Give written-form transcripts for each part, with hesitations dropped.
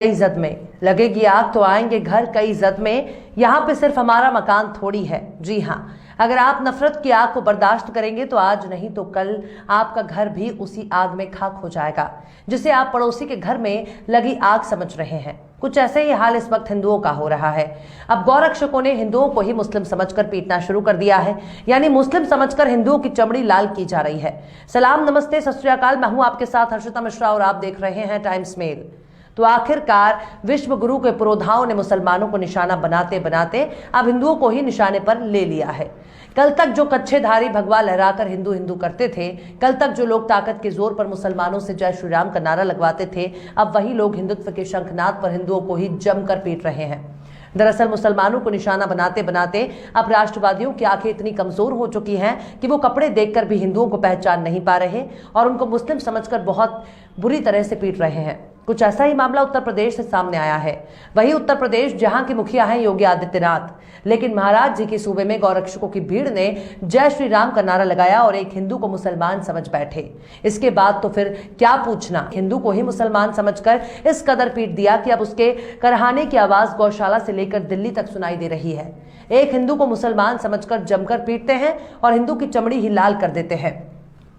इज्जत में लगेगी आग तो आएंगे घर कई इज्जत में। यहाँ पे सिर्फ हमारा मकान थोड़ी है। जी हाँ, अगर आप नफरत की आग को बर्दाश्त करेंगे तो आज नहीं तो कल आपका घर भी उसी आग में खाक हो जाएगा जिसे आप पड़ोसी के घर में लगी आग समझ रहे हैं। कुछ ऐसे ही हाल इस वक्त हिंदुओं का हो रहा है। अब गौरक्षकों ने हिंदुओं को ही मुस्लिम समझकर पीटना शुरू कर दिया है, यानी मुस्लिम समझकर हिंदुओं की चमड़ी लाल की जा रही है। सलाम, नमस्ते, सत श्री अकाल। मैं हूं आपके साथ हर्षिता मिश्रा और आप देख रहे हैं टाइम्स मेल। तो आखिरकार विश्व गुरु के पुरोधाओं ने मुसलमानों को निशाना बनाते बनाते अब हिंदुओं को ही निशाने पर ले लिया है। कल तक जो कच्छेधारी भगवा लहराकर हिंदू हिंदू करते थे, कल तक जो लोग ताकत के जोर पर मुसलमानों से जय श्री राम का नारा लगवाते थे, अब वही लोग हिंदुत्व के शंखनाद पर हिंदुओं को ही जमकर पीट रहे हैं। दरअसल मुसलमानों को निशाना बनाते बनाते अब राष्ट्रवादियों की आंखें इतनी कमजोर हो चुकी हैं कि वो कपड़े देखकर भी हिंदुओं को पहचान नहीं पा रहे और उनको मुस्लिम समझकर बहुत बुरी तरह से पीट रहे हैं। कुछ ऐसा ही मामला उत्तर प्रदेश से सामने आया है। वही उत्तर प्रदेश जहां के मुखिया हैं योगी आदित्यनाथ, लेकिन महाराज जी के सूबे में गौरक्षकों की भीड़ ने जय श्री राम का नारा लगाया और एक हिंदू को मुसलमान समझ बैठे। इसके बाद तो फिर क्या पूछना, हिंदू को ही मुसलमान समझकर इस कदर पीट दिया कि अब उसके करहाने की आवाज गौशाला से लेकर दिल्ली तक सुनाई दे रही है। एक हिंदू को मुसलमान समझकर जमकर पीटते हैं और हिंदू की चमड़ी ही लाल कर देते हैं।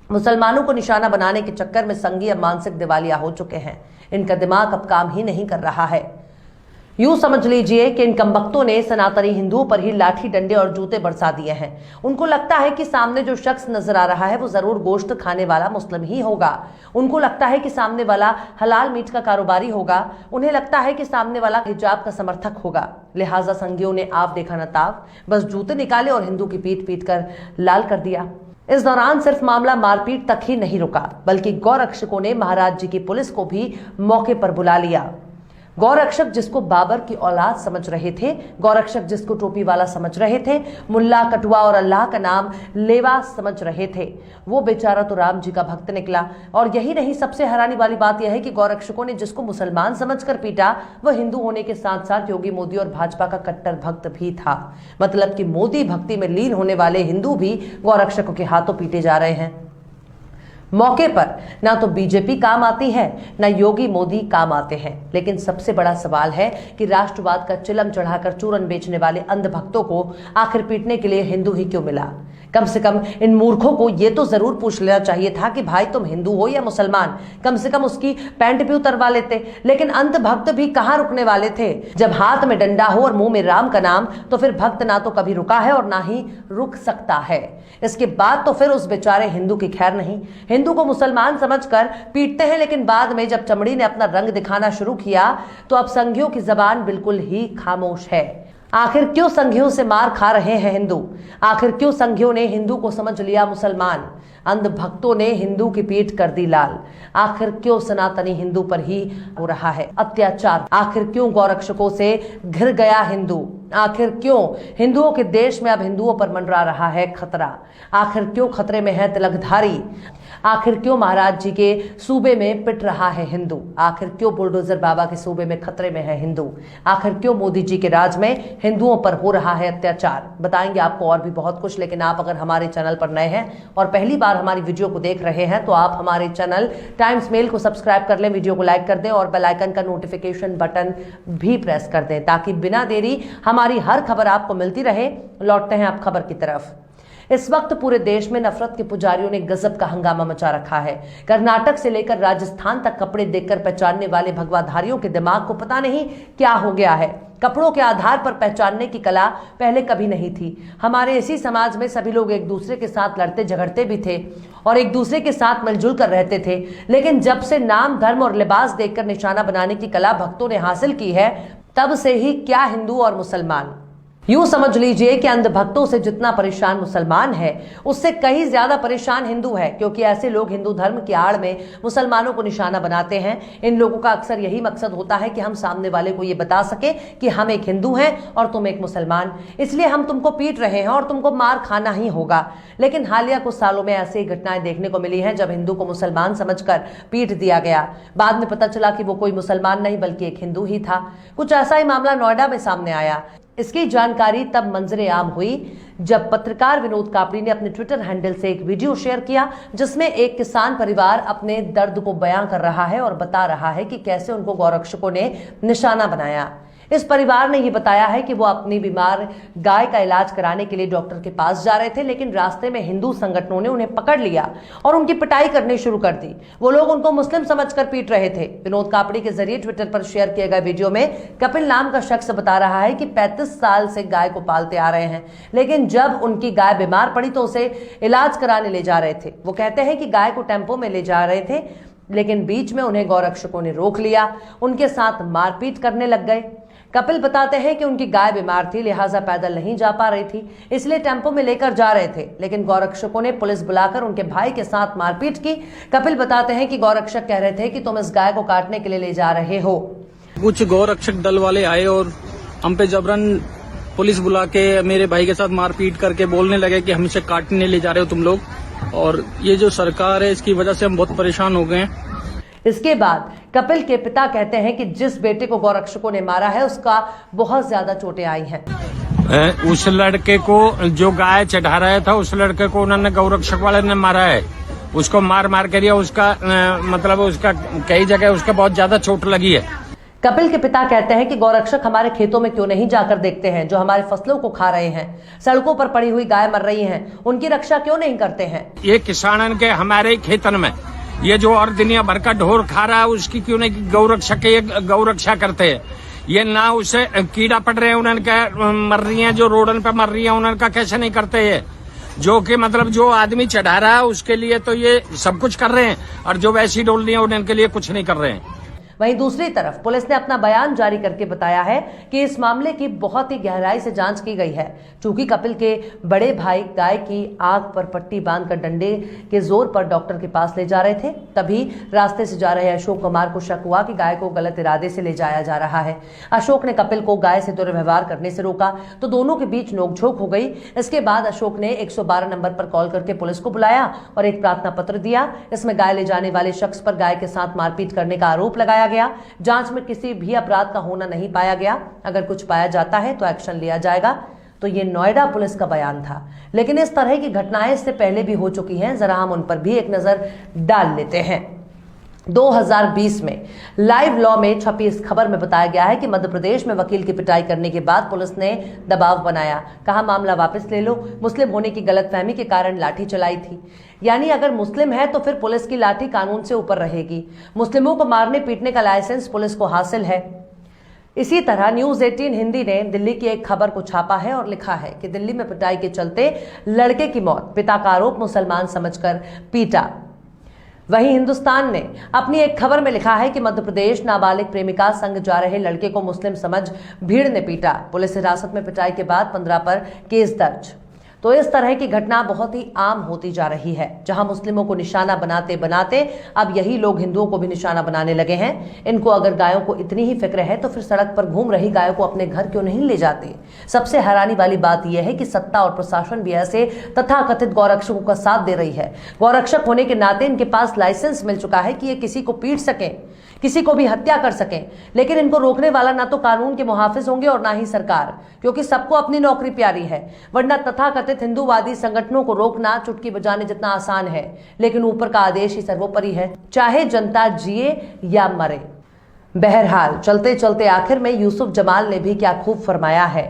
मुसलमानों को निशाना बनाने के चक्कर में संघी अब मानसिक दिवालिया हो चुके हैं। इनका दिमाग अब काम ही नहीं कर रहा है। यूं समझ लीजिए कि इन कमबख्तों ने सनातनी हिंदुओं पर ही लाठी डंडे और जूते बरसा दिए हैं। उनको लगता है कि सामने जो शख्स नजर आ रहा है वो जरूर गोश्त खाने वाला मुस्लिम ही होगा। उनको लगता है कि सामने वाला हलाल मीट का कारोबारी होगा। उन्हें लगता है कि सामने वाला हिजाब का समर्थक होगा। लिहाजा संघियों ने आप देखा न ताव, बस जूते निकाले और हिंदू की पीट पीट कर लाल कर दिया। इस दौरान सिर्फ मामला मारपीट तक ही नहीं रुका, बल्कि गौरक्षकों ने महाराज जी की पुलिस को भी मौके पर बुला लिया। गौरक्षक जिसको बाबर की औलाद समझ रहे थे, गौरक्षक जिसको टोपी वाला समझ रहे थे, मुल्ला कटुआ और अल्लाह का नाम लेवा समझ रहे थे, वो बेचारा तो राम जी का भक्त निकला। और यही नहीं, सबसे हैरानी वाली बात यह है कि गौरक्षकों ने जिसको मुसलमान समझकर पीटा वह हिंदू होने के साथ साथ योगी मोदी और भाजपा का कट्टर भक्त भी था। मतलब कि मोदी भक्ति में लीन होने वाले हिंदू भी गौरक्षकों के हाथों पीटे जा रहे हैं। मौके पर ना तो बीजेपी काम आती है, ना योगी मोदी काम आते हैं। लेकिन सबसे बड़ा सवाल है कि राष्ट्रवाद का चिलम चढ़ाकर चूरन बेचने वाले अंधभक्तों को आखिर पीटने के लिए हिंदू ही क्यों मिला? कम से कम इन मूर्खों को यह तो जरूर पूछ लेना चाहिए था कि भाई तुम हिंदू हो या मुसलमान, कम से कम उसकी पैंट भी उतरवा लेते। लेकिन अंधभक्त भी कहां रुकने वाले थे? जब हाथ में डंडा हो और मुंह में राम का नाम, तो फिर भक्त ना तो कभी रुका है और ना ही रुक सकता है। इसके बाद तो फिर उस बेचारे हिंदू की खैर नहीं। हिंदू को मुसलमान समझकर पीटते हैं, लेकिन बाद में जब चमड़ी ने अपना रंग दिखाना शुरू किया तो अब संघियों की जबान बिल्कुल ही खामोश है। आखिर क्यों संघियों से मार खा रहे हैं हिंदू? आखिर क्यों संघियों ने हिंदू को समझ लिया मुसलमान? अंधभक्तों ने हिंदू की पीठ कर दी लाल। आखिर क्यों सनातनी हिंदू पर ही हो रहा है अत्याचार? आखिर क्यों गौरक्षकों से घिर गया हिंदू? आखिर क्यों हिंदुओं के देश में अब हिंदुओं पर मंडरा रहा है खतरा? आखिर क्यों खतरे में है तिलकधारी? आखिर क्यों महाराज जी के सूबे में पिट रहा है हिंदू? आखिर क्यों बुलडोजर बाबा के सूबे में खतरे में है हिंदू? आखिर क्यों मोदी जी के राज में हिंदुओं पर हो रहा है अत्याचार? बताएंगे आपको और भी बहुत कुछ। लेकिन आप अगर हमारे चैनल पर नए हैं और पहली बार हमारी वीडियो को देख रहे हैं तो आप हमारे चैनल टाइम्स मेल को सब्सक्राइब कर लें, वीडियो को लाइक कर दें और बेल आइकन का नोटिफिकेशन बटन भी प्रेस कर दें ताकि बिना देरी हमारी हर खबर आपको मिलती रहे। लौटते हैं आप खबर की तरफ। इस वक्त पूरे देश में नफरत के पुजारियों ने गजब का हंगामा मचा रखा है। कर्नाटक से लेकर राजस्थान तक कपड़े देखकर पहचानने वाले भगवाधारियों के दिमाग को पता नहीं क्या हो गया है। कपड़ों के आधार पर पहचानने की कला पहले कभी नहीं थी। हमारे इसी समाज में सभी लोग एक दूसरे के साथ लड़ते झगड़ते भी थे और एक दूसरे के साथ मिलजुल कर रहते थे। लेकिन जब से नाम, धर्म और लिबास देखकर निशाना बनाने की कला भक्तों ने हासिल की है, तब से ही क्या हिंदू और मुसलमान। यूं समझ लीजिए कि अंधभक्तों से जितना परेशान मुसलमान है, उससे कहीं ज्यादा परेशान हिंदू है, क्योंकि ऐसे लोग हिंदू धर्म की आड़ में मुसलमानों को निशाना बनाते हैं। इन लोगों का अक्सर यही मकसद होता है कि हम सामने वाले को ये बता सके कि हम एक हिंदू हैं और तुम एक मुसलमान, इसलिए हम तुमको पीट रहे हैं और तुमको मार खाना ही होगा। लेकिन हालिया कुछ सालों में ऐसी घटनाएं देखने को मिली हैं जब हिंदू को मुसलमान समझकर पीट दिया गया। बाद में पता चला कि वो कोई मुसलमान नहीं बल्कि एक हिंदू ही था। कुछ ऐसा ही मामला नोएडा में सामने आया। इसकी जानकारी तब मंजरे आम हुई जब पत्रकार विनोद कापड़ी ने अपने ट्विटर हैंडल से एक वीडियो शेयर किया जिसमें एक किसान परिवार अपने दर्द को बयां कर रहा है और बता रहा है कि कैसे उनको गौरक्षकों ने निशाना बनाया। इस परिवार ने यह बताया है कि वो अपनी बीमार गाय का इलाज कराने के लिए डॉक्टर के पास जा रहे थे, लेकिन रास्ते में हिंदू संगठनों ने उन्हें पकड़ लिया और उनकी पिटाई करनी शुरू कर दी। वो लोग उनको मुस्लिम समझकर पीट रहे थे। विनोद कापड़ी के जरिए ट्विटर पर शेयर किए गए वीडियो में कपिल नाम का शख्स बता रहा है कि 35 साल से गाय को पालते आ रहे हैं, लेकिन जब उनकी गाय बीमार पड़ी तो उसे इलाज कराने ले जा रहे थे। वो कहते हैं कि गाय को टेम्पो में ले जा रहे थे, लेकिन बीच में उन्हें गौरक्षकों ने रोक लिया, उनके साथ मारपीट करने लग गए। कपिल बताते हैं कि उनकी गाय बीमार थी, लिहाजा पैदल नहीं जा पा रही थी, इसलिए टेम्पो में लेकर जा रहे थे, लेकिन गौरक्षकों ने पुलिस बुलाकर उनके भाई के साथ मारपीट की। कपिल बताते हैं कि गौरक्षक कह रहे थे कि तुम इस गाय को काटने के लिए ले जा रहे हो। कुछ गौरक्षक दल वाले आए और हम पे जबरन पुलिस बुला के मेरे भाई के साथ मारपीट करके बोलने लगे कि हम इसे काटने ले जा रहे हो तुम लोग, और ये जो सरकार है इसकी वजह से हम बहुत परेशान हो गए हैं। इसके बाद कपिल के पिता कहते हैं कि जिस बेटे को गौरक्षकों ने मारा है उसका बहुत ज्यादा चोटें आई हैं। उस लड़के को जो गाय चढ़ा रहा था उस लड़के को उन्होंने गौरक्षक वाले ने मारा है, उसको मार मार कर उसका मतलब उसका कई जगह उसका बहुत ज्यादा चोट लगी है। कपिल के पिता कहते हैं कि गौरक्षक हमारे खेतों में क्यों नहीं जाकर देखते हैं, जो हमारी फसलों को खा रहे हैं, सड़कों पर पड़ी हुई गाय मर रही हैं, उनकी रक्षा क्यों नहीं करते हैं। ये किसानन के हमारे खेतन में ये जो और दुनिया भर का ढोर खा रहा है उसकी क्यों नहीं गौरक्षक गौरक्षा करते हैं। ये ना उसे कीड़ा पड़ रहे हैं उनका मर रही हैं, जो रोडन पे मर रही है उनका कैसे नहीं करते ये, जो कि मतलब जो आदमी चढ़ा रहा है उसके लिए तो ये सब कुछ कर रहे हैं, और जो वैसी डोल रही है उनके लिए कुछ नहीं कर रहे हैं। वहीं दूसरी तरफ पुलिस ने अपना बयान जारी करके बताया है कि इस मामले की बहुत ही गहराई से जांच की गई है। चूंकि कपिल के बड़े भाई गाय की आंख पर पट्टी बांधकर डंडे के जोर पर डॉक्टर के पास ले जा रहे थे, तभी रास्ते से जा रहे अशोक कुमार को शक हुआ कि गाय को गलत इरादे से ले जाया जा रहा है। अशोक ने कपिल को गाय से दुर्व्यवहार करने से रोका तो दोनों के बीच नोकझोंक हो गई। इसके बाद अशोक ने 112 नंबर पर कॉल करके पुलिस को बुलाया और एक प्रार्थना पत्र दिया। इसमें गाय ले जाने वाले शख्स पर गाय के साथ मारपीट करने का आरोप लगाया गया। जांच में किसी भी अपराध का होना नहीं पाया गया। अगर कुछ पाया जाता है तो एक्शन लिया जाएगा। तो ये नोएडा पुलिस का बयान था, लेकिन इस तरह की घटनाएं इससे पहले भी हो चुकी हैं। जरा हम उन पर भी एक नजर डाल लेते हैं। 2020 में लाइव लॉ में छपी इस खबर में बताया गया है कि मध्य प्रदेश में वकील की पिटाई करने के बाद पुलिस ने दबाव बनाया, कहा मामला वापस ले लो। मुस्लिम होने की गलतफहमी के कारण लाठी चलाई थी, यानी अगर मुस्लिम है तो फिर पुलिस की लाठी कानून से ऊपर रहेगी। मुस्लिमों को मारने पीटने का लाइसेंस पुलिस को हासिल है। इसी तरह न्यूज 18 हिंदी ने दिल्ली की एक खबर को छापा है और लिखा है कि दिल्ली में पिटाई के चलते लड़के की मौत, पिता का आरोप मुसलमान समझकर पीटा। वहीं हिंदुस्तान ने अपनी एक खबर में लिखा है कि मध्य प्रदेश नाबालिग प्रेमिका संग जा रहे लड़के को मुस्लिम समझ भीड़ ने पीटा, पुलिस हिरासत में पिटाई के बाद 15 पर केस दर्ज। तो इस तरह की घटना बहुत ही आम होती जा रही है, जहां मुस्लिमों को निशाना बनाते बनाते अब यही लोग हिंदुओं को भी निशाना बनाने लगे हैं। इनको अगर गायों को इतनी ही फिक्र है तो फिर सड़क पर घूम रही गायों को अपने घर क्यों नहीं ले जाते। सबसे हैरानी वाली बात यह है कि सत्ता और प्रशासन भी ऐसे तथाकथित गौरक्षकों का साथ दे रही है। गौरक्षक होने के नाते इनके पास लाइसेंस मिल चुका है कि ये किसी को पीट सकें, किसी को भी हत्या कर सकें, लेकिन इनको रोकने वाला ना तो कानून के मुहाफिज होंगे और ना ही सरकार, क्योंकि सबको अपनी नौकरी प्यारी है। वरना तथाकथित हिंदूवादी संगठनों को रोकना चुटकी बजाने जितना आसान है, लेकिन ऊपर का आदेश ही सर्वोपरि है, चाहे जनता जिए या मरे। बहरहाल चलते चलते आखिर में यूसुफ जमाल ने भी क्या खूब फरमाया है,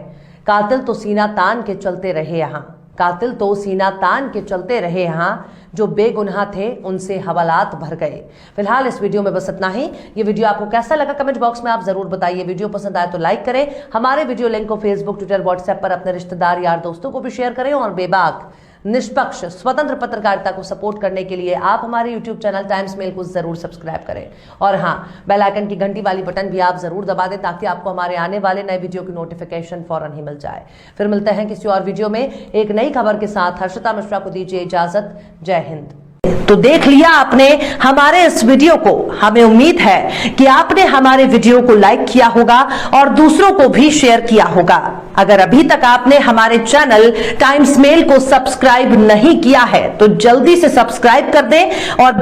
कातिल तो सीना तान के चलते रहे यहाँ, कातिल तो सीना तान के चलते रहे यहाँ, जो बेगुनाह थे उनसे हवालात भर गए। फिलहाल इस वीडियो में बस इतना ही। ये वीडियो आपको कैसा लगा कमेंट बॉक्स में आप जरूर बताइए। वीडियो पसंद आए तो लाइक करें, हमारे वीडियो लिंक को फेसबुक, ट्विटर, व्हाट्सएप पर अपने रिश्तेदार, यार, दोस्तों को भी शेयर करें। और बेबाक, निष्पक्ष, स्वतंत्र पत्रकारिता को सपोर्ट करने के लिए आप हमारे यूट्यूब चैनल टाइम्स मेल को जरूर सब्सक्राइब करें। और हाँ, बेल आइकन की घंटी वाली बटन भी आप जरूर दबा दें ताकि आपको हमारे आने वाले नए वीडियो की नोटिफिकेशन फौरन ही मिल जाए। फिर मिलते हैं किसी और वीडियो में एक नई खबर के साथ। हर्षिता मिश्रा को दीजिए इजाजत। जय हिंद। तो देख लिया आपने हमारे इस वीडियो को। हमें उम्मीद है कि आपने हमारे वीडियो को लाइक किया होगा और दूसरों को भी शेयर किया होगा। अगर अभी तक आपने हमारे चैनल टाइम्स मेल को सब्सक्राइब नहीं किया है तो जल्दी से सब्सक्राइब कर दें और